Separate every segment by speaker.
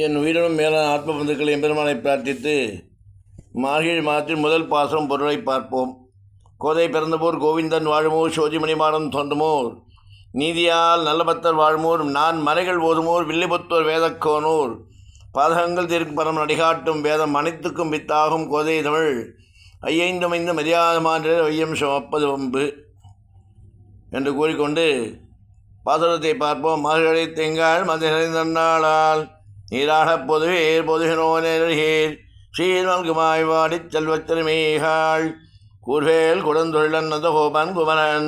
Speaker 1: என் உயிரினும் மேலான ஆத்ம பந்துக்கள் எம்பெருமானை பிரார்த்தித்து மார்கழி மாதத்தின் முதல் பாசம் பொருளை பார்ப்போம். கோதை பிறந்தபோர் கோவிந்தன் வாழுமோர் சோதிமணிமாடம் தோன்றுமோர் நீதியால் நல்லபத்தர் வாழ்மோர் நான் மறைகள் ஓதுமோர் வில்லிபுத்தோர் வேதக்கோனூர் பாதகங்கள் தீர்க்கும் பரம் நடிகாட்டும் வேதம் அனைத்துக்கும் வித்தாகும் கோதை தமிழ் ஐந்து மரியாதை மாற்ற வையம் சுமப்பது வம்பு என்று கூறிக்கொண்டு பாசுரத்தை பார்ப்போம். மார்கழி திங்கள் மதி நிறைந்தநாளால் நீராடப் பொதுவேர் பொதுகினோ நேரீர் சீர்மல்குமாய் வாடிச் செல்வத்திருமீகாள் கூர்வேல் குடந்தொழிலன் நதகோபன் குமரன்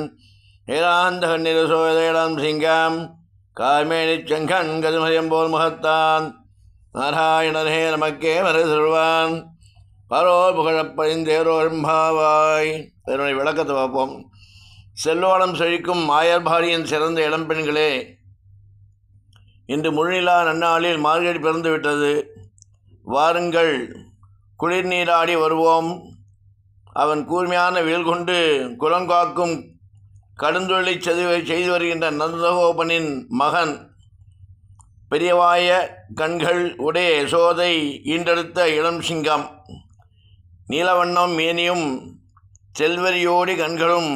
Speaker 1: ஏராந்த கண்ணிரு சோதேடம் சிங்கம் கார்மேனிச் செங்கண் கதுமரியம் போல் முகத்தான் நாராயணனே நமக்கே மறு சொல்வான் பரோர் புகழப்பழிந்தேரோரும்பாவாய். இதனுடைய விளக்கத்தை பார்ப்போம். செல்வானம் செழிக்கும் ஆயர்பாரியின் சிறந்த இளம்பெண்களே, இன்று முழுநிலா நன்னாளில் மார்கழி பிறந்துவிட்டது. வாருங்கள், குளிர் நீராடி வருவோம். அவன் கூர்மையான வேல் கொண்டு குலங்காக்கும் கடுந்தொழிலை செய்து வருகின்ற நந்தகோபனின் மகன் பெரியவாய கண்கள் உடைய யசோதை ஈண்டெடுத்த இளம் சிங்கம், நீலவண்ணம் மேனியும் செல்வரியோடி கண்களும்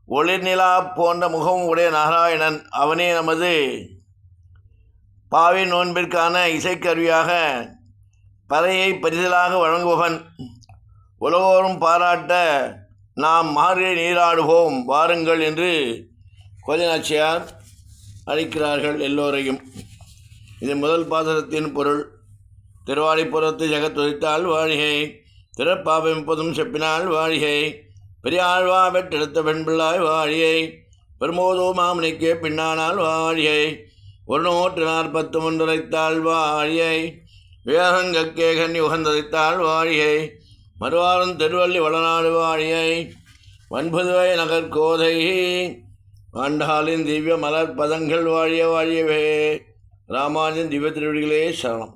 Speaker 1: ஒளிர்நிலா போன்ற முகமும் உடைய நாராயணன் அவனே நமது பாவை நோன்பிற்கான இசைக்கருவியாக பறையை பரிசலாக வழங்குபவன். உலகோரும் பாராட்ட நாம் மார்கழி நீராடுவோம் வாருங்கள் என்று கோதிநாச்சியார் அழைக்கிறார்கள் எல்லோரையும். இது முதல் பாசுரத்தின் பொருள். திருவாடிப்புறத்து ஜெகத்துதித்தால் வாழிகை, திறப்பாவை 30 செப்பினால் வாழிகை, பெரியாழ்வா பெற்றெடுத்த பெண்பிள்ளாய் வாழியை, பெருமோதோ மாமணிக்கு பின்னானால் வாழியை, 143 உரைத்தாள் வாழியை, வேகங்கக்கே கன்னி உகந்ததைத்தாள் வாழியை, மறுவாரம் திருவள்ளி வளநாடு வாழியை, வன்புதுவை நகர்கோதை ஆண்டாளின் திவ்ய மலர் பதங்கள் வாழிய வாழியவே. ராமானுஜன் திவ்ய திருவடிகளே சரணம்.